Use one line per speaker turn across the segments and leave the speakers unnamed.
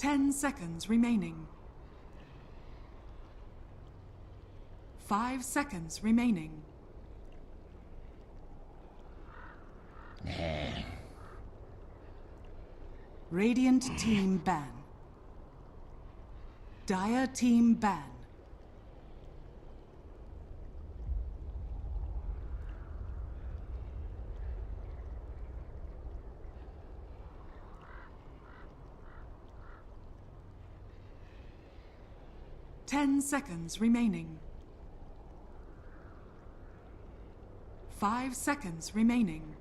10 seconds remaining. 5 seconds remaining. Radiant team ban. Dire team ban. Ten seconds remaining. 5 seconds remaining.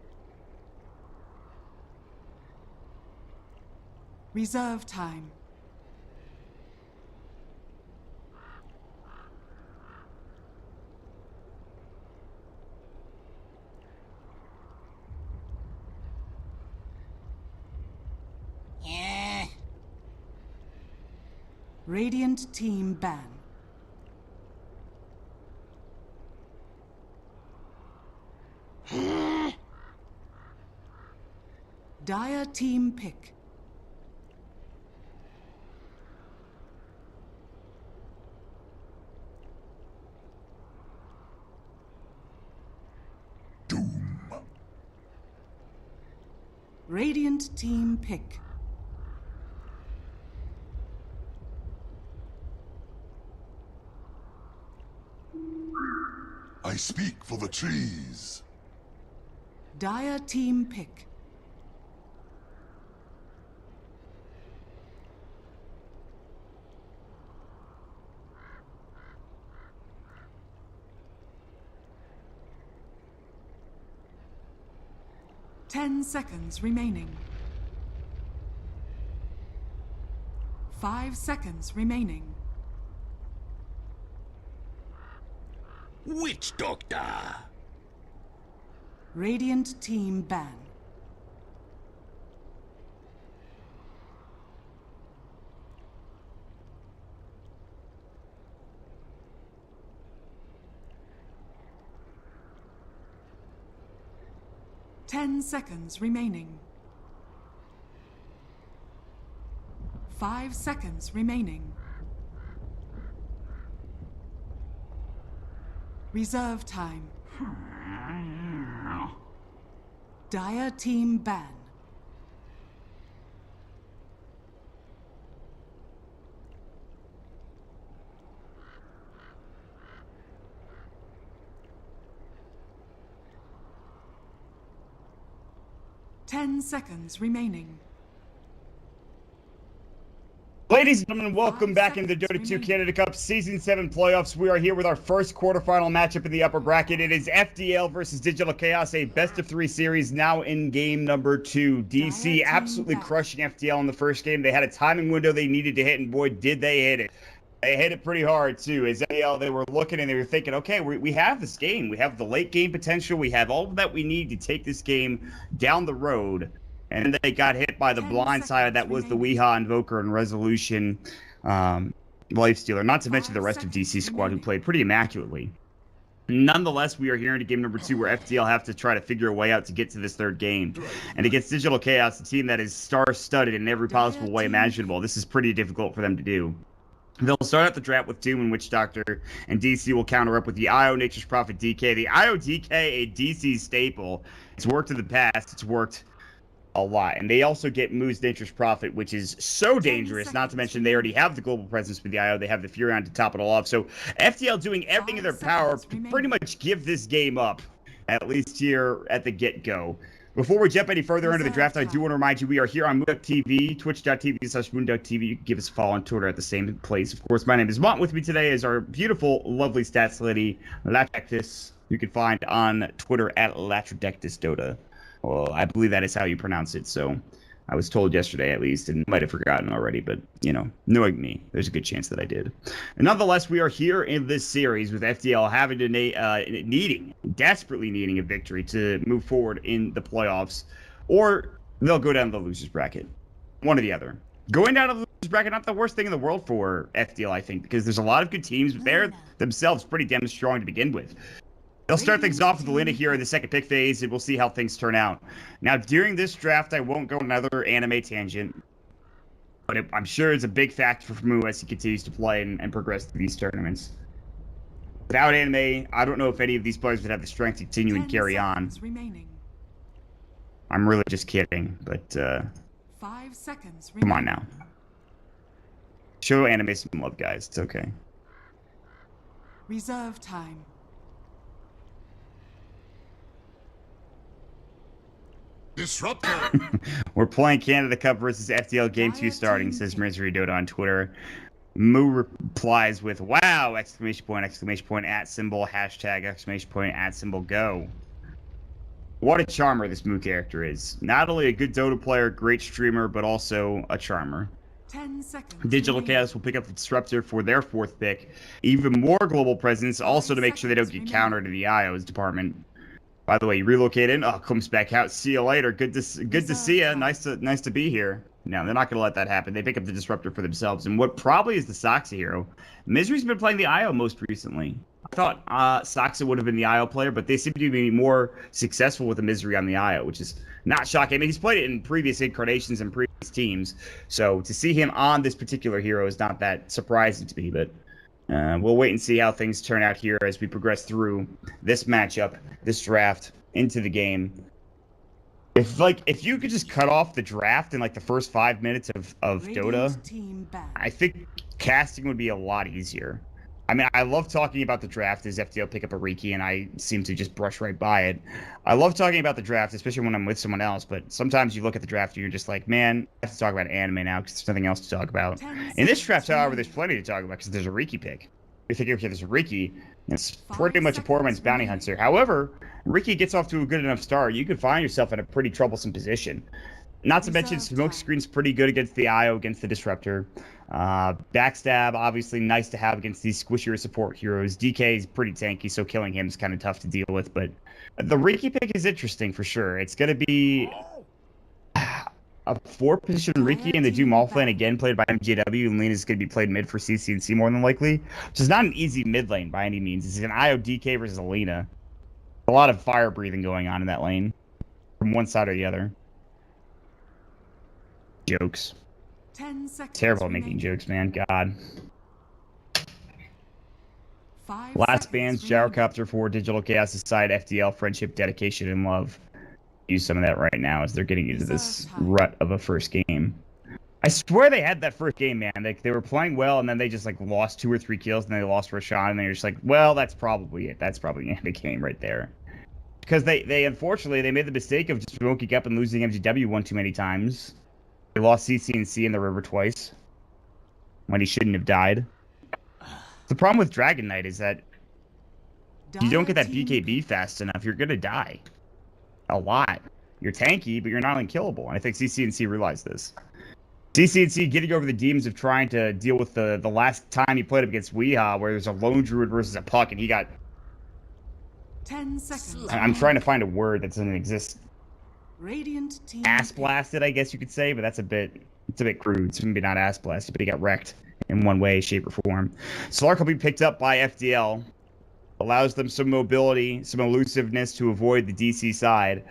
Reserve time. Radiant team ban. Dire team pick.
Doom.
Radiant team pick.
I speak for the trees.
Dire team pick. Ten seconds remaining. 5 seconds remaining.
Witch Doctor!
Radiant team ban. Ten seconds remaining. 5 seconds remaining. Reserve time. Dire team ban. Ten seconds remaining.
Ladies and gentlemen, welcome back into the Dota 2 Canada Cup Season 7 playoffs. We are here with our first quarterfinal matchup in the upper bracket. It is FDL versus Digital Chaos, a best-of-3 series now in game number 2. DC absolutely crushing FDL in the first game. They had a timing window they needed to hit, and boy, did they hit it. They hit it pretty hard, too. As FDL, they were looking and they were thinking, okay, we have this game. We have the late game potential. We have all that we need to take this game down the road. And they got hit by the blind side. That was the Weehaw Invoker and Resolution Lifestealer. Not to mention the rest of DC squad who played pretty immaculately. Nonetheless, we are here into game number 2 where FDL have to try to figure a way out to get to this third game. And against Digital Chaos, a team that is star-studded in every possible way imaginable, this is pretty difficult for them to do. They'll start out the draft with Doom and Witch Doctor, and DC will counter up with the IO Nature's Prophet DK. The IO DK, a DC staple. It's worked in the past. It's worked a lot. And they also get Moo's Nature's Prophet, which is so dangerous, not to mention they already have the global presence with the IO. They have the Furion to top it all off. So FDL doing everything in their power to pretty much give this game up, at least here at the get-go. Before we jump any further into the draft, I do want to remind you we are here on MoonDuckTV, twitch.tv/MoonDuckTV. You can give us a follow on Twitter at the same place. Of course, my name is Mont. With me today is our beautiful, lovely stats lady, Latradectus. You can find on Twitter at LatradectusDota. Well, I believe that is how you pronounce it, so I was told yesterday at least, and might have forgotten already, but, you know, knowing me, there's a good chance that I did. And nonetheless, we are here in this series with FDL having to desperately needing a victory to move forward in the playoffs, or they'll go down the loser's bracket. One or the other. Going down to the loser's bracket, not the worst thing in the world for FDL, I think, because there's a lot of good teams, but they're themselves pretty damn strong to begin with. They'll start things off with Lina here in the second pick phase, and we'll see how things turn out. Now, during this draft, I won't go another anime tangent. But I'm sure it's a big factor for Mu as he continues to play and progress through these tournaments. Without anime, I don't know if any of these players would have the strength to continue and carry on.
Remaining.
I'm really just kidding, but
5 seconds
come on
remaining.
now. Show anime some love, guys. It's okay.
Reserve time.
Disruptor!
We're playing Canada Cup versus FDL Game 2 starting, says Misery Dota on Twitter. Moo replies with, wow, exclamation point, @ symbol, hashtag, exclamation point, @ symbol, go. What a charmer this Moo character is. Not only a good Dota player, great streamer, but also a charmer.
10 seconds.
Digital
remaining.
Chaos will pick up the Disruptor for their 4th pick. Even more global presence, also to make sure they don't get countered in the IO's department. By the way, you relocated. Oh, comes back out. See you later. Good to see you. Nice to be here. No, they're not going to let that happen. They pick up the Disruptor for themselves. And what probably is the Soxa hero. Misery's been playing the IO most recently. I thought Soxa would have been the IO player, but they seem to be more successful with the Misery on the IO, which is not shocking. I mean, he's played it in previous incarnations and previous teams. So to see him on this particular hero is not that surprising to me, but we'll wait and see how things turn out here as we progress through this matchup, this draft, into the game. If you could just cut off the draft in like the first 5 minutes of Dota,
Team banned.
I think casting would be a lot easier. I mean, I love talking about the draft as FDL pick up a Riki, and I seem to just brush right by it. I love talking about the draft, especially when I'm with someone else, but sometimes you look at the draft and you're just like, man, I have to talk about anime now because there's nothing else to talk about. In this draft, however, there's plenty to talk about because there's a Riki pick. You think, okay, there's a Riki, it's pretty much a poor man's bounty hunter. However, Riki gets off to a good enough start, you could find yourself in a pretty troublesome position. Not to mention, Smokescreen's pretty good against the IO, against the Disruptor. Backstab, obviously nice to have against these squishier support heroes. DK is pretty tanky, so killing him is kind of tough to deal with. But the Riki pick is interesting for sure. It's going to be a 4-position Riki in the Doom All lane, again played by MJW, and Lane is going to be played mid for CCNC more than likely, which is not an easy mid lane by any means. It's an IO DK versus Alina. A lot of fire breathing going on in that lane from one side or the other. Jokes.
10 seconds.
Terrible at
remaining.
making jokes, man. God.
5
Last
seconds
bands,
remaining.
Gyrocopter for Digital Chaos' side, FDL, friendship, dedication, and love. Use some of that right now as they're getting into this rut of a first game. I swear they had that first game, man. They were playing well, and then they just like lost 2 or 3 kills, and they lost Rashawn, and they're just like, well, that's probably it. That's probably the end of the game right there. Because they unfortunately, they made the mistake of just smoking up and losing MGW one too many times. They lost CCNC in the river twice when he shouldn't have died. The problem with Dragon Knight is that you don't get that BKB fast enough, you're going to die. A lot. You're tanky, but you're not unkillable. And I think CCNC realized this. CCNC getting over the demons of trying to deal with the last time he played up against Weehaw, where there's a lone druid versus a puck, and he got...
10 seconds.
I'm trying to find a word that doesn't exist.
Radiant team
Ass blasted, I guess you could say, but that's a bit crude. It's maybe not ass blasted, but he got wrecked in one way, shape, or form. Slark will be picked up by FDL. Allows them some mobility, some elusiveness to avoid the DC side.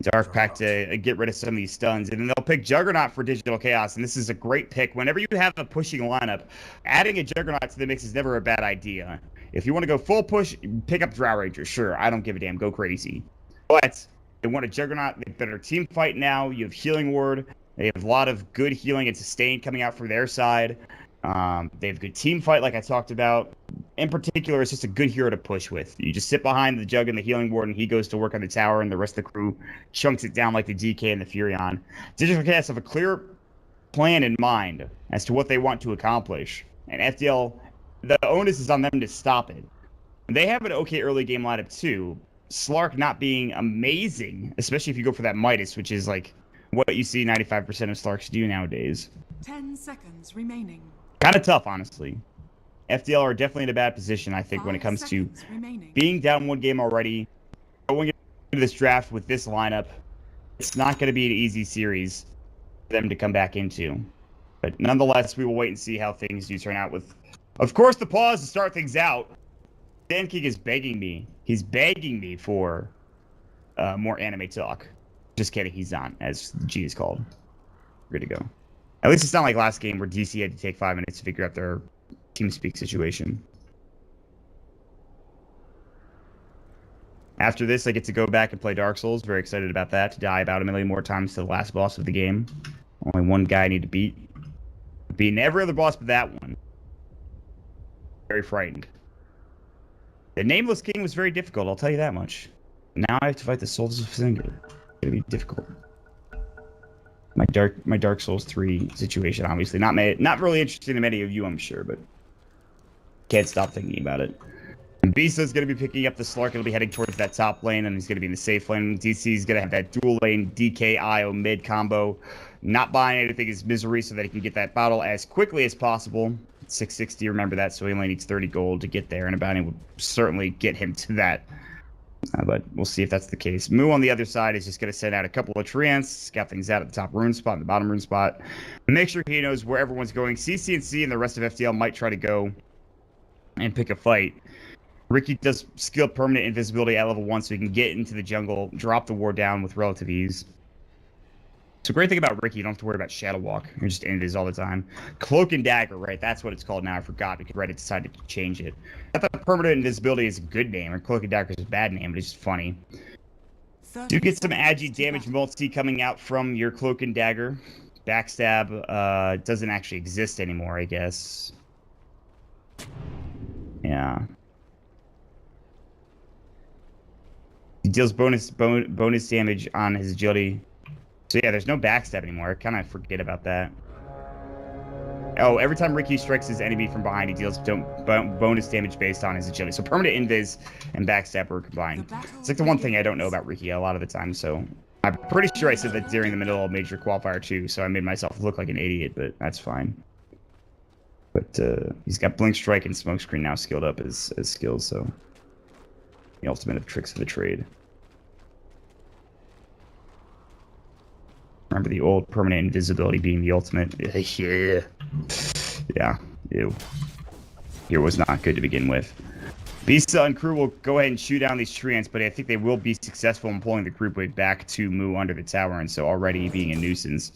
Dark Pack to get rid of some of these stuns. And then they'll pick Juggernaut for Digital Chaos, and this is a great pick. Whenever you have a pushing lineup, adding a Juggernaut to the mix is never a bad idea. If you want to go full push, pick up Drow Ranger. Sure, I don't give a damn. Go crazy. But they want a Juggernaut. They have better team fight now. You have Healing Ward. They have a lot of good healing and sustain coming out for their side. They have good team fight, like I talked about. In particular, it's just a good hero to push with. You just sit behind the Jug and the Healing Ward, and he goes to work on the tower, and the rest of the crew chunks it down like the DK and the Furion. Digital Chaos have a clear plan in mind as to what they want to accomplish. And FDL, the onus is on them to stop it. They have an okay early game lineup, too. Slark not being amazing, especially if you go for that Midas, which is like what you see 95% of Slarks do nowadays.
10 seconds remaining.
Kind of tough, honestly. FDL are definitely in a bad position, I think, when it comes to being down one game already, going into this draft with this lineup. It's not going to be an easy series for them to come back into. But nonetheless, we will wait and see how things do turn out with, of course, the pause to start things out. Dan King is begging me. He's begging me for more anime talk. Just kidding, he's not, as G is called. Good to go. At least it's not like last game where DC had to take 5 minutes to figure out their TeamSpeak situation. After this, I get to go back and play Dark Souls. Very excited about that. To die about 1 million more times to the last boss of the game. Only one guy I need to beat. Beating every other boss but that one. Very frightened. The Nameless King was very difficult, I'll tell you that much. Now I have to fight the Souls of Cinder. It's gonna be difficult. My Dark Souls 3 situation, obviously. Not really interesting to many of you, I'm sure, but can't stop thinking about it. Bisa's going to be picking up the Slark. He'll be heading towards that top lane, and he's going to be in the safe lane. DC's going to have that dual lane DK IO mid combo. Not buying anything is Misery so that he can get that bottle as quickly as possible. 660, remember that, so he only needs 30 gold to get there, and a bounty would certainly get him to that. But we'll see if that's the case. Moo on the other side is just going to send out a couple of treants, scout things out at the top rune spot and the bottom rune spot. Make sure he knows where everyone's going. CCNC and the rest of FDL might try to go and pick a fight. Ricky does skill permanent invisibility at level 1 so he can get into the jungle, drop the ward down with relative ease. So great thing about Ricky, you don't have to worry about Shadow Walk. You're just invis all the time. Cloak and Dagger, right? That's what it's called now. I forgot because Reddit decided to change it. I thought permanent invisibility is a good name, or Cloak and Dagger is a bad name, but it's just funny. Do get some agi damage multi coming out from your Cloak and Dagger. Backstab doesn't actually exist anymore, I guess. Yeah. He deals bonus damage on his agility. So yeah, there's no backstab anymore. I kind of forget about that. Oh, every time Ricky strikes his enemy from behind, he deals bonus damage based on his agility. So permanent invis and backstab are combined. It's like the one thing I don't know about Ricky a lot of the time. So I'm pretty sure I said that during the middle of major qualifier too. So I made myself look like an idiot, but that's fine. But he's got Blink Strike and Smokescreen now skilled up as skills. So the ultimate of tricks of the trade. Remember the old permanent invisibility being the ultimate. Yeah. Yeah. Ew. Here was not good to begin with. Bisa and crew will go ahead and shoot down these treants, but I think they will be successful in pulling the group wave back to Moo under the tower, and so already being a nuisance.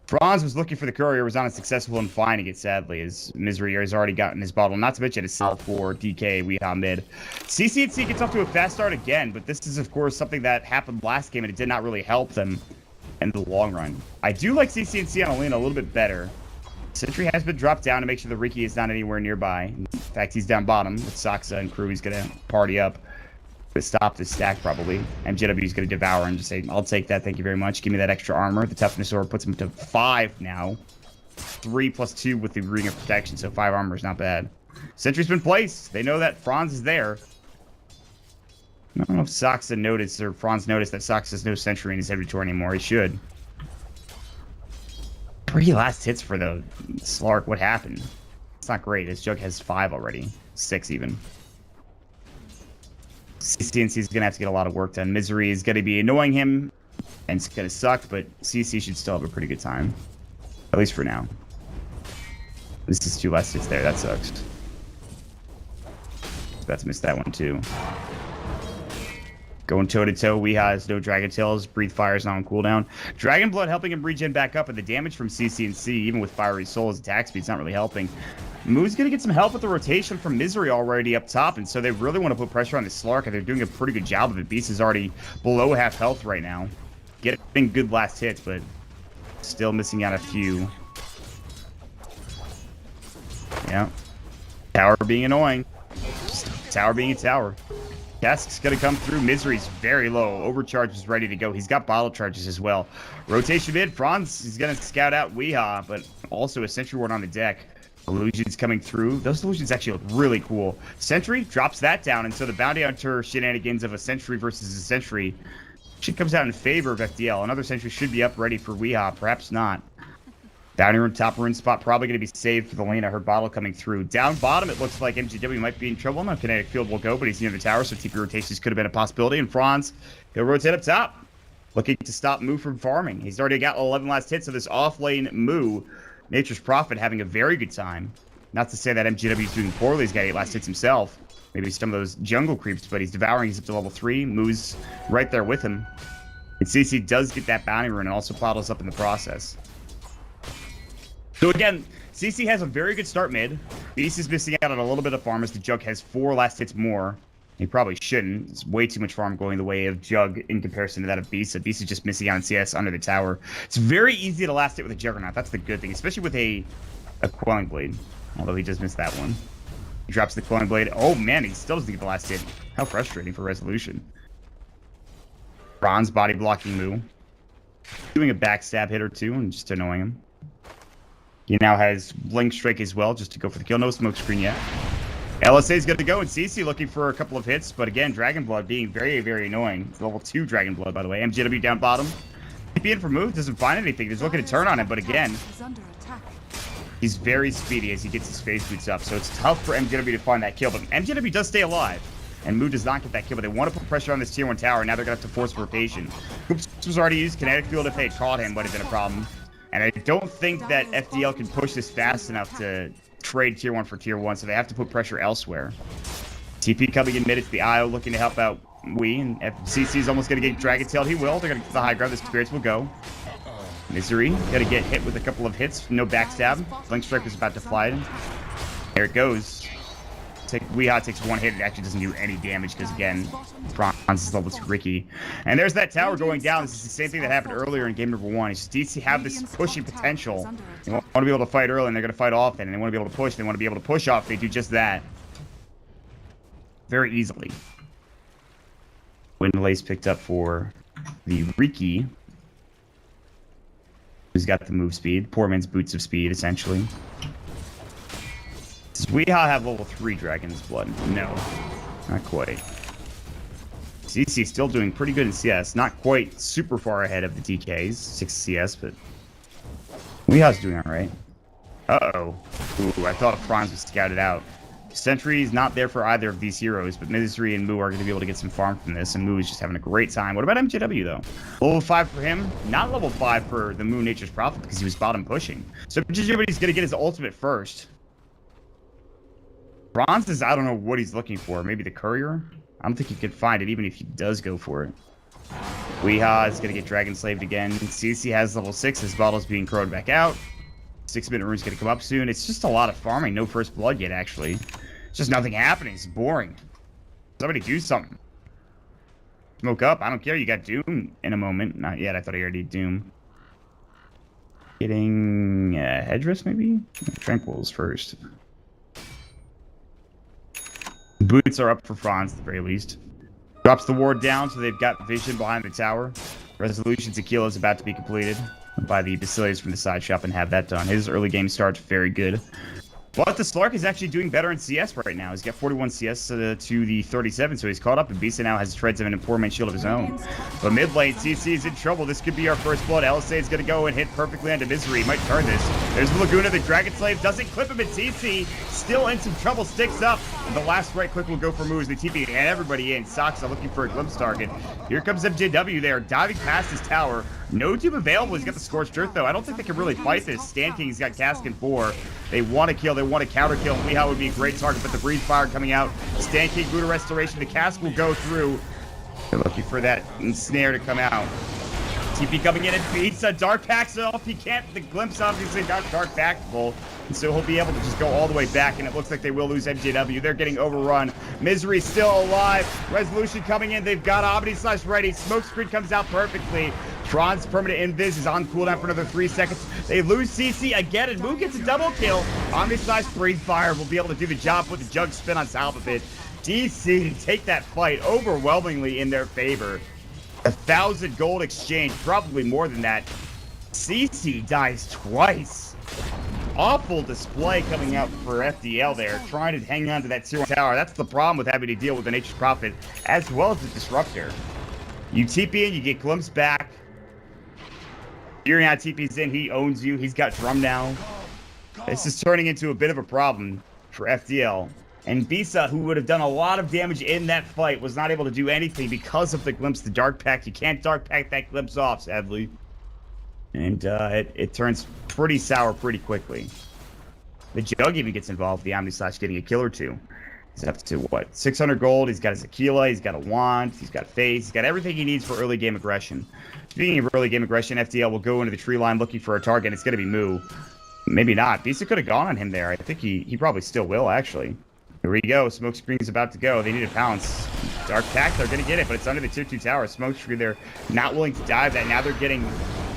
Franz was looking for the courier, was unsuccessful in finding it, sadly, as Misery has already gotten his bottle. Not to mention a sell for DK, Weehaw mid. CCNC gets off to a fast start again, but this is, of course, something that happened last game, and it did not really help them in the long run. I do like CCNC on Alina a little bit better. Sentry has been dropped down to make sure the Ricky is not anywhere nearby. In fact, he's down bottom with Saksa and crew. He's going to party up to stop this stack, probably. MJW is going to devour and just say, I'll take that, thank you very much. Give me that extra armor. The toughness orb puts him to 5 now. 3 plus 2 with the ring of protection, so 5 armor is not bad. Sentry's been placed. They know that Franz is there. I don't know if Saksa noticed, or Franz noticed that Saksa has no sentry in his inventory anymore. He should. 3 last hits for the Slark. What happened? It's not great. His Jug has 5 already. 6 even. CCNC is going to have to get a lot of work done. Misery is going to be annoying him, and it's going to suck, but CC should still have a pretty good time. At least for now. This is 2 last hits there. That sucks. About to miss that one, too. Going toe-to-toe, Weehaw has no Dragon Tails. Breathe Fire is not on cooldown. Dragon Blood helping him regen back up, and the damage from CCNC, even with Fiery Soul, his attack speed's not really helping. Moo's going to get some help with the rotation from Misery already up top, and so they really want to put pressure on the Slark, and they're doing a pretty good job of it. Beast is already below half health right now. Getting good last hits, but still missing out a few. Yeah. Tower being annoying. Tower being a tower. Cask's going to come through. Misery's very low. Overcharge is ready to go. He's got bottle charges as well. Rotation mid. Franz is going to scout out Weehaw, but also a Sentry Ward on the deck. Illusions coming through. Those illusions actually look really cool. Sentry drops that down, and so the Bounty Hunter shenanigans of a Sentry versus a Sentry should comes out in favor of FDL. Another Sentry should be up ready for Weehaw. Perhaps not. Bounty Rune, top rune spot, probably going to be saved for the lane. I heard bottle coming through. Down bottom, it looks like MGW might be in trouble. No kinetic field will go, but he's near the tower, so TP rotations could have been a possibility. And Franz, he'll rotate up top, looking to stop Moo from farming. He's already got 11 last hits, so this off-lane Moo, Nature's Prophet, having a very good time. Not to say that MGW is doing poorly. He's got 8 last hits himself. Maybe some of those jungle creeps, but he's devouring. He's up to level 3. Moo's right there with him. And CC does get that bounty rune and also plottles up in the process. So again, CC has a very good start mid. Beast is missing out on a little bit of farm as the Jug has 4 last hits more. He probably shouldn't. It's way too much farm going the way of Jug in comparison to that of Beast. So Beast is just missing out on CS under the tower. It's very easy to last hit with a Juggernaut. That's the good thing, especially with a Quelling Blade. Although he just missed that one. He drops the Quelling Blade. Oh man, he still doesn't get the last hit. How frustrating for Resolution. Bronze body blocking Moo. Doing a backstab hit or two and just annoying him. He now has Blink Strike as well, just to go for the kill. No smoke screen yet. LSA is good to go, and CC looking for a couple of hits, but again, Dragon Blood being very, very annoying. It's level 2 Dragon Blood, by the way. MJW down bottom. TP in for move, doesn't find anything. He's looking to turn on him, but again, he's very speedy as he gets his phase boots up, so it's tough for MJW to find that kill, but MJW does stay alive. And Moo does not get that kill, but they want to put pressure on this tier 1 tower, and now they're going to have to force rotation. Hoops was already used. Kinetic Field, if they had caught him, would have been a problem. And I don't think that FDL can push this fast enough to trade tier 1 for tier 1, so they have to put pressure elsewhere. TP coming in mid, it's the IO looking to help out Wii, and CC is almost going to get Dragon Tailed. He will. They're going to get the high ground. The spirits will go. Misery, got to get hit with a couple of hits. No backstab. Blink Strike is about to fly. There it goes. Weehaw takes 1 hit. It actually doesn't do any damage because, again, Bronze is level 2 Ricky. And there's that tower going down. This is the same thing that happened earlier in game number 1. It's just DC have this pushing potential. They want to be able to fight early, and they're going to fight often. And they want to be able to push. They want to be able to push off. They do just that. Very easily. Wind Lace picked up for the Riki, who's got the move speed. Poor man's boots of speed, essentially. Does Weehaw have level 3 Dragon's Blood? No, not quite. CC still doing pretty good in CS. Not quite super far ahead of the DKs, 6 CS, but Weehaw's doing alright. Uh-oh. Ooh, I thought Franz was scouted out. Sentry's not there for either of these heroes, but Misery and Moo are going to be able to get some farm from this, and Moo is just having a great time. What about MJW, though? Level 5 for him, not level 5 for the Moo Nature's Prophet, because he was bottom pushing. So MJW's going to get his ultimate first. Bronze is, I don't know what he's looking for. Maybe the Courier? I don't think he could find it, even if he does go for it. Weehaw is going to get Dragon Slaved again. CC has level 6. His bottle's being crowed back out. 6-minute rune's going to come up soon. It's just a lot of farming. No first blood yet, actually. It's just nothing happening. It's boring. Somebody do something. Smoke up. I don't care. You got Doom in a moment. Not yet. I thought I already had Doom. Getting Headdress, maybe? Tranquils first. Boots are up for Franz, at the very least. Drops the ward down, so they've got vision behind the tower. Resolution Tequila is about to be completed by the Basilius from the side shop and have that done. His early game start's very good. But the Slark is actually doing better in CS right now. He's got 41 CS to the 37, so he's caught up, and Bisa now has Shreds and a poor man shield of his own. But mid lane, CC is in trouble. This could be our first blood. LSA is going to go and hit perfectly onto Misery. He might turn this. There's the Laguna. The Dragon Slave doesn't clip him, and CC still in some trouble. Sticks up. And the last right click will go for Moo as they TP and everybody in. Soxa looking for a glimpse target. Here comes MJW there, diving past his tower. No tube available. He's got the Scorched Earth, though. I don't think they can really fight this. Stan King's got Cask and 4. They want to kill. They want to counter kill. Weehaw would be a great target, but the Breeze Fire coming out. Stan King, Buddha Restoration. The Cask will go through. They're looking for that snare to come out. TP coming in and beats a Dark Packs off. He can't. The Glimpse obviously not Dark Packable. And so he'll be able to just go all the way back, and it looks like they will lose MJW. They're getting overrun. Misery still alive. Resolution coming in. They've got Omni/Slash ready. Smoke screen comes out perfectly. Tron's permanent invis is on cooldown for another 3 seconds. They lose CC again, and Moo gets a double kill. Omni/Slash Breathe Fire will be able to do the job with the Jug spin on top of it. DC to take that fight overwhelmingly in their favor. 1,000 gold exchange, probably more than that. CC dies twice. Awful display coming out for FDL there, trying to hang on to that tier 1 tower. That's the problem with having to deal with the Nature's Prophet, as well as the Disruptor. You TP in, you get glimpse back. Urian TP's in, he owns you. He's got Drum now. This is turning into a bit of a problem for FDL. And Bisa, who would have done a lot of damage in that fight, was not able to do anything because of the glimpse, the Dark Pact. You can't Dark Pact that glimpse off, sadly. And it turns pretty sour pretty quickly. The Jug even gets involved, the Omni/Slash getting a kill or two. He's up to, what, 600 gold. He's got his Aquila, he's got a wand, he's got Phase, he's got everything he needs for early game aggression. Speaking of early game aggression, FDL will go into the tree line looking for a target. It's going to be Moo. Maybe not. Bisa could have gone on him there. I think he probably still will, actually. Here we go. Smokescreen's about to go. They need to pounce. Dark Pact, they're going to get it, but it's under the tier 2 tower. Smokescreen, they're not willing to dive that. Now they're getting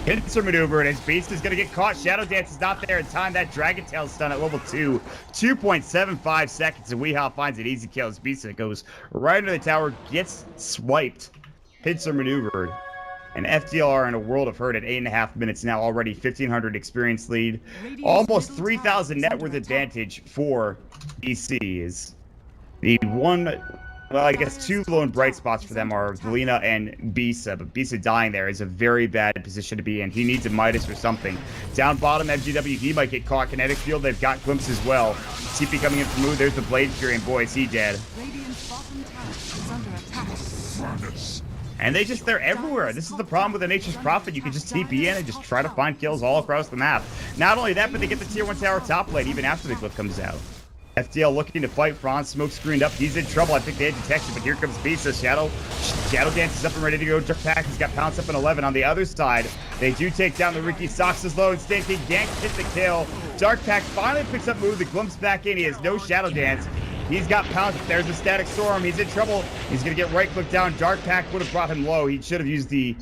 pincer maneuver, and his Beast is going to get caught. Shadow Dance is not there in time. That Dragon Tail stun at level 2. 2.75 seconds, and Weehaw finds an easy kill. His Beast goes right under the tower, gets swiped. Pincer maneuvered. And FDL are in a world of hurt at 8.5 minutes now already. 1,500 experience lead. Almost 3,000 net worth advantage for DC. Is the one, well, I guess two lone bright spots for them are Lena and Bisa. But Bisa dying there is a very bad position to be in. He needs a Midas or something. Down bottom, MGW, he might get caught. Kinetic Field, they've got Glimpse as well. CP coming in from Moo. There's the Blade Fury, and boy, is he dead.
Radiant's bottom tower is under attack.
And they're everywhere. This is the problem with the Nature's Prophet. You can just TP in and just try to find kills all across the map. Not only that, but they get the tier 1 tower top lane even after the clip comes out. FDL looking to fight. Franz smoke screened up. He's in trouble. I think they had detection, but here comes Bisa. Shadow Dance is up and ready to go. Dark Pact, he's got pounced up in 11 on the other side. They do take down the Ricky. Sox is low and Stinking. Gank hits the kill. Dark Pact finally picks up Move. The glimpse back in. He has no Shadow Dance. He's got pounced. There's a Static Storm. He's in trouble. He's going to get right-click down. Dark Pact would have brought him low. He should have used the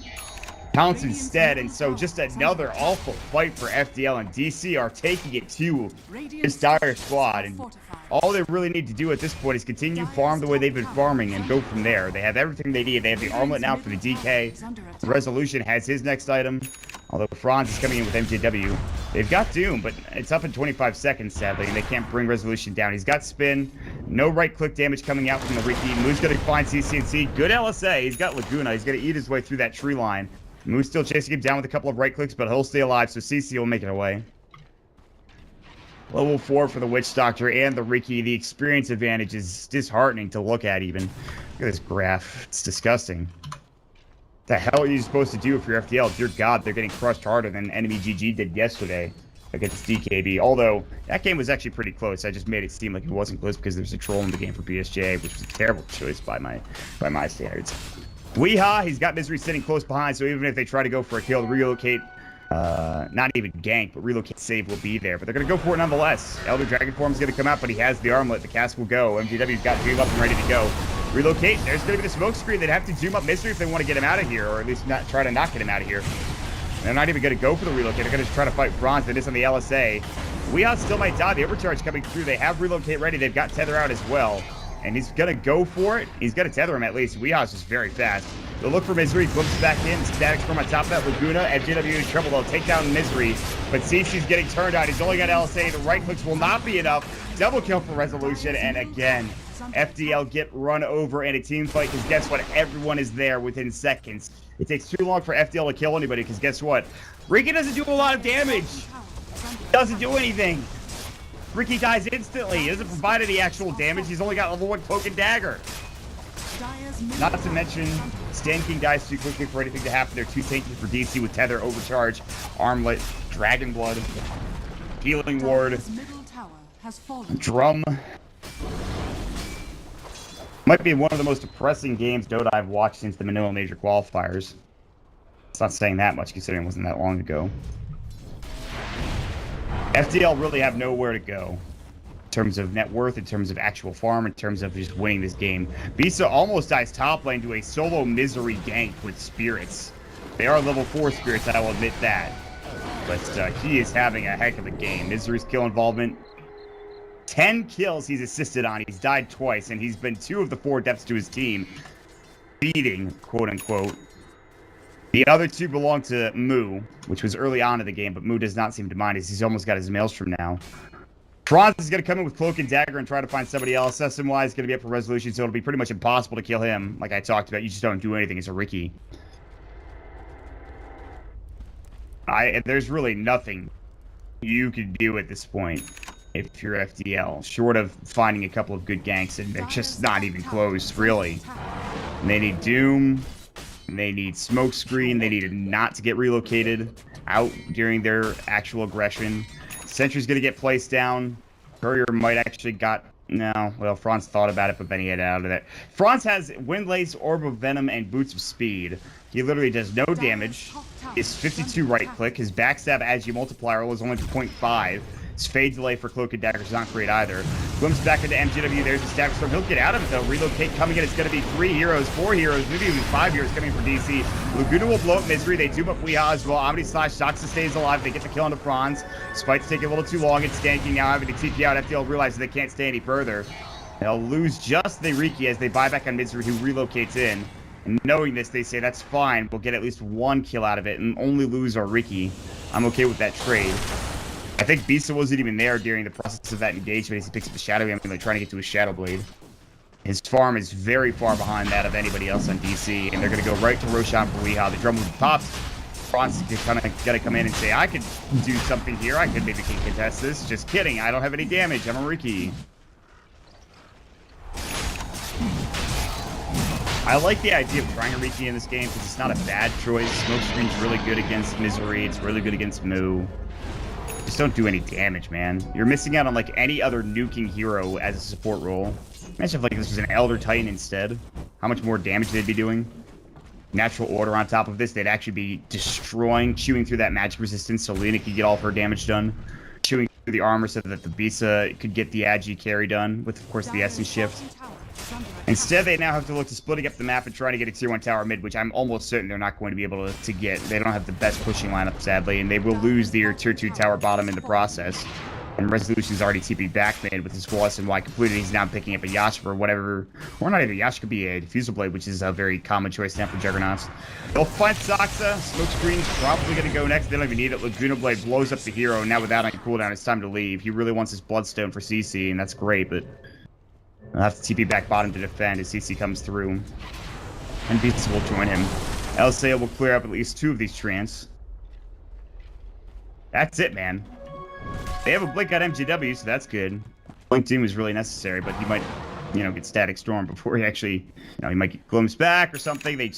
pounce instead. And so just another awful fight for FDL, and DC are taking it to this dire squad. And all they really need to do at this point is continue farm the way they've been farming and go from there. They have everything they need. They have the armlet now for the DK. Resolution has his next item. Although Franz is coming in with MJW. They've got Doom, but it's up in 25 seconds, sadly, and they can't bring Resolution down. He's got Spin. No right-click damage coming out from the Ricky. Moo's going to find CC&C. Good LSA. He's got Laguna. He's going to eat his way through that tree line. Moo's still chasing him down with a couple of right-clicks, but he'll stay alive, so CC will make it away. Level 4 for the Witch Doctor and the Ricky. The experience advantage is disheartening to look at, even. Look at this graph. It's disgusting. The hell are you supposed to do if you're FDL? Dear God, they're getting crushed harder than enemy GG did yesterday against DKB. Although, that game was actually pretty close. I just made it seem like it wasn't close because there's a troll in the game for BSJ, which was a terrible choice by my standards. Weehaw, he's got Misery sitting close behind, so even if they try to go for a kill, relocate, not even gank, but relocate save will be there. But they're going to go for it nonetheless. Elder Dragon Form's going to come out, but he has the armlet. The cast will go. MGW's got Doom up and ready to go. Relocate. There's going to be the smoke screen. They'd have to zoom up Misery if they want to get him out of here, or at least not try to not get him out of here. They're not even going to go for the relocate. They're going to try to fight Franz. That is on the LSA. Weehaw still might die. The overcharge coming through. They have relocate ready. They've got tether out as well. And he's going to go for it. He's going to tether him at least. Weehaw's just very fast. They'll look for Misery. Glimpses back in. Static from on top of that. Laguna. FJW in trouble. They'll take down Misery. But CC's getting turned out. He's only got LSA. The right clicks will not be enough. Double kill for Resolution. And again, FDL get run over in a team fight because guess what? Everyone is there within seconds. It takes too long for FDL to kill anybody because guess what? Ricky doesn't do a lot of damage. Doesn't do anything. Ricky dies instantly. He doesn't provide any actual damage. He's only got level 1 Cloak and Dagger. Not to mention, Stan King dies too quickly for anything to happen. They're too tanky for DC with Tether, Overcharge, Armlet, Dragon Blood, Healing Ward, Drum. Might be one of the most depressing games Dota I've watched since the Manila Major Qualifiers. It's not saying that much considering it wasn't that long ago. FDL really have nowhere to go in terms of net worth, in terms of actual farm, in terms of just winning this game. Bisa almost dies top lane to a solo Misery gank with Spirits. They are level 4 Spirits, I will admit that. But he is having a heck of a game. Misery's kill involvement. 10 kills he's assisted on. He's died twice, and he's been 2 of the 4 deaths to his team. Beating, quote-unquote. The other 2 belong to Moo, which was early on in the game, but Moo does not seem to mind as he's almost got his Maelstrom now. Franz is going to come in with Cloak and Dagger and try to find somebody else. SMY is going to be up for Resolution, so it'll be pretty much impossible to kill him. Like I talked about, you just don't do anything as a Ricky. There's really nothing you can do at this point if you're FDL, short of finding a couple of good ganks, and they're just not even close, really. And they need Doom. They need Smoke Screen. They need not to get relocated out during their actual aggression. Sentry's going to get placed down. Courier might actually no. Well, Franz thought about it, but then he had out of it. Franz has Windlace, Orb of Venom, and Boots of Speed. He literally does no damage. His 52 right click. His backstab agi multiplier roll is only 0.5. His fade delay for Cloak and Dagger is not great either. Glimpse back into MGW. There's the Static Storm. He'll get out of it, though. Relocate coming in. It's going to be 3 heroes, 4 heroes, maybe even 5 heroes coming for DC. Laguna will blow up Misery. They doom up Weehaw as well. Omni Slash Doxa stays alive. They get the kill on the Franz. Spite's taking a little too long. It's stanking now, having to TP out. FDL realizes they can't stay any further. They'll lose just the Riki as they buy back on Misery, who relocates in. And knowing this, they say, that's fine. We'll get at least 1 kill out of it and only lose our Riki. I'm okay with that trade. I think Bisa wasn't even there during the process of that engagement as he picks up the Shadow Ambulance, like trying to get to his Shadow Blade. His farm is very far behind that of anybody else on DC, and they're going to go right to Roshan for Weehaw. The drum move pops. Franz is kind of got to come in and say, I could do something here. I could maybe contest this. Just kidding. I don't have any damage. I'm a Riki. I like the idea of trying a Riki in this game because it's not a bad choice. Smokescreen's really good against Misery. It's really good against Moo. Just don't do any damage, man. You're missing out on like any other nuking hero as a support role. Imagine if like this was an Elder Titan instead. How much more damage they'd be doing. Natural Order on top of this, they'd actually be destroying, chewing through that magic resistance so Lena could get all of her damage done. Chewing through the armor so that the Bisa could get the Agi carry done with, of course, the Essence shift. Instead, they now have to look to splitting up the map and trying to get a tier 1 tower mid, which I'm almost certain they're not going to be able to get. They don't have the best pushing lineup, sadly, and they will lose their tier 2 tower bottom in the process. And Resolution's already TP back mid with his full SNY completed. He's now picking up a Yasha or whatever. Or not even Yasha, could be a Diffusal Blade, which is a very common choice now for Juggernauts. They'll find Soxa. Smokescreen's probably going to go next. They don't even need it. Laguna Blade blows up the hero. Now without any cooldown, it's time to leave. He really wants his Bloodstone for CC, and that's great, but I'll have to TP back bottom to defend as CC comes through. And Beats will join him. LSA will clear up at least 2 of these Trants. That's it, man. They have a Blink on MGW, so that's good. Blink team was really necessary, but he might, you know, get Static Storm before he actually, you know, he might get Glimpse back or something. They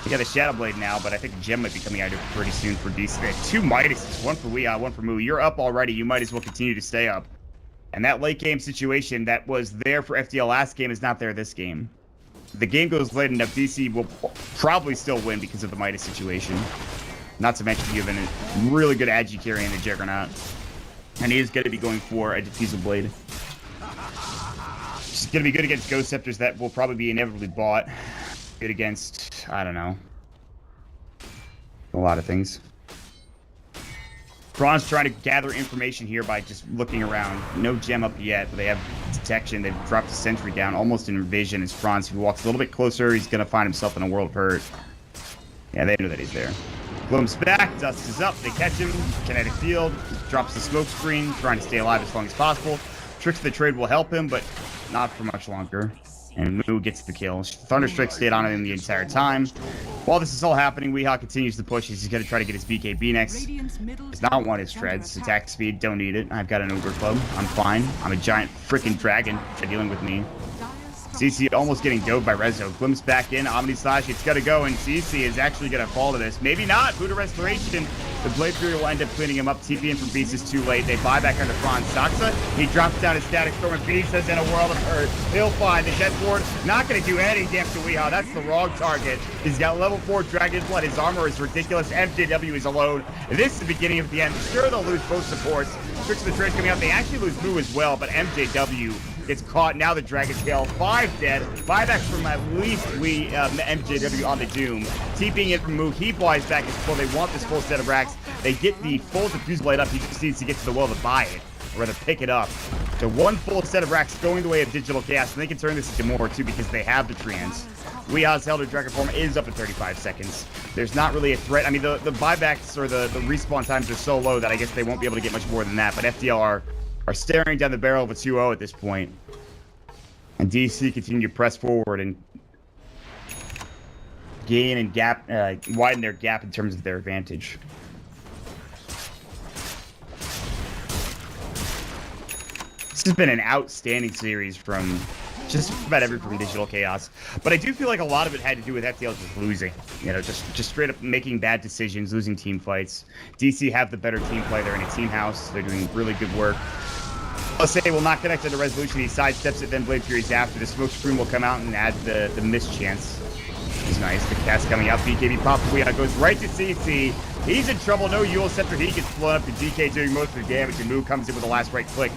got a Shadow Blade now, but I think a gem might be coming out pretty soon for DC. They have 2 Midases, 1 for Weehaw, 1 for Moo. You're up already. You might as well continue to stay up. And that late game situation that was there for FDL last game is not there this game. The game goes late enough, DC will probably still win because of the Midas situation. Not to mention you have a really good Agi carry in the Juggernaut. And he is going to be going for a Diffusal Blade. She's going to be good against Ghost Scepters that will probably be inevitably bought. Good against, I don't know, a lot of things. Franz trying to gather information here by just looking around. No gem up yet, but they have detection. They've dropped a sentry down, almost in vision. As Franz, who walks a little bit closer, he's going to find himself in a world of hurt. Yeah, they know that he's there. Glimpse back, Dust is up, they catch him. Kinetic Field, drops the smoke screen, trying to stay alive as long as possible. Tricks of the Trade will help him, but not for much longer. And Moo gets the kill. Thunderstrike stayed on him the entire time. While this is all happening, Weehaw continues to push. He's going to try to get his BKB next. Does not want his treads. Attack speed, don't need it. I've got an Ogre Club. I'm fine. I'm a giant freaking dragon dealing with me. CC almost getting dove by Rezo. Glimpse back in. Omni Slash, it's got to go, and CC is actually going to fall to this. Maybe not. Buddha Restoration. The Blade Fury will end up cleaning him up. TP in from Beast is too late. They buy back under Franz. Doxa, he drops down his Static Storm, and Beast is in a world of hurt. He'll find the Jet Ward. Not going to do any damage to Weehaw. That's the wrong target. He's got level 4 Dragon Blood. His armor is ridiculous. MJW is alone. This is the beginning of the end. Sure, they'll lose both supports. Tricks of the Trade coming out. They actually lose Moo as well, but MJW gets caught. Now the Dragon Tail. 5 dead. Buybacks from at least MJW on the Doom. TPing it from Moo. He flies back as full. They want this full set of racks. They get the full Diffuse Blade up. He just needs to get to the well to buy it. Or rather, pick it up. So 1 full set of racks going the way of Digital Chaos. And they can turn this into more, too, because they have the Treants. Weeha's Elder Dragon form is up in 35 seconds. There's not really a threat. I mean, the buybacks or the respawn times are so low that I guess they won't be able to get much more than that. But FDL are staring down the barrel of a 2-0 at this point. And DC continue to press forward and gain and widen their gap in terms of their advantage. This has been an outstanding series from just about everything from Digital Chaos. But I do feel like a lot of it had to do with FDL just losing. You know, just straight up making bad decisions, losing team fights. DC have the better team play. They're in a team house. They're doing really good work. I'll say will not connect to the resolution. He sidesteps it, then Blade Fury's after. The smoke screen will come out and add the miss chance. It's nice. The cast coming out. BKB pops. Weehaw goes right to CC. He's in trouble. No Yule Scepter. He gets blown up to DK doing most of the damage. And Moo comes in with the last right click.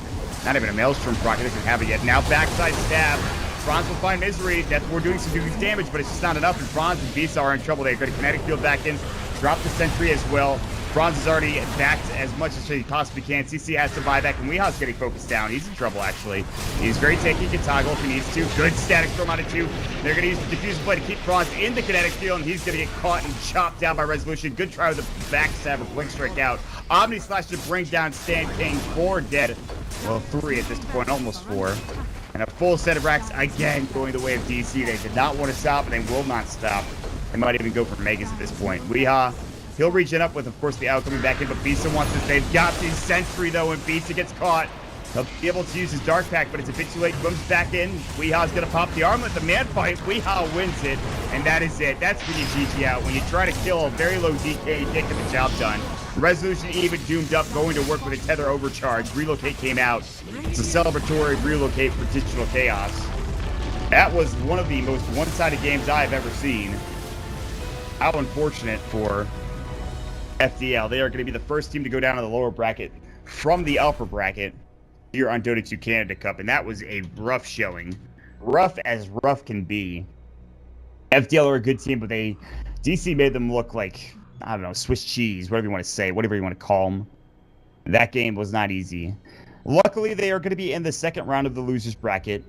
Not even a Maelstrom proc. He doesn't have it yet. Now backside stab. Franz will find Misery. We're doing some huge damage, but it's just not enough. And Franz and Beast are in trouble. They've got a kinetic field back in. Drop the sentry as well. Franz is already backed as much as he possibly can. CC has to buy back, and Weehaw's getting focused down. He's in trouble, actually. He's very tanky. He can toggle if he needs to. Good static storm out of 2. They're going to use the diffuser blade to keep Franz in the kinetic field, and he's going to get caught and chopped down by Resolution. Good try with the backstab or blink strike out. Omni Slash to bring down Stan King. 4 dead. Well, 3 at this point, almost 4. And a full set of racks, again, going the way of DC. They did not want to stop, and they will not stop. They might even go for Megas at this point. Weehaw. He'll regen up with, of course, the Owl coming back in, but Bisa wants to. They've got the Sentry, though, and Bisa gets caught. He'll be able to use his Dark Pack, but it's a bit too late. Comes back in. Weehaw's going to pop the armlet. The man fight. Weehaw wins it, and that is it. That's when you GG out. When you try to kill a very low DK, you can't get the job done. Resolution even doomed up, going to work with a Tether overcharge. Relocate came out. It's a celebratory relocate for Digital Chaos. That was one of the most one-sided games I've ever seen. How unfortunate for FDL. They are going to be the first team to go down to the lower bracket from the upper bracket here on Dota 2 Canada Cup, and that was a rough showing. Rough as rough can be. FDL are a good team, but DC made them look like, I don't know, Swiss cheese, whatever you want to say, whatever you want to call them. That game was not easy. Luckily, they are going to be in the second round of the losers bracket.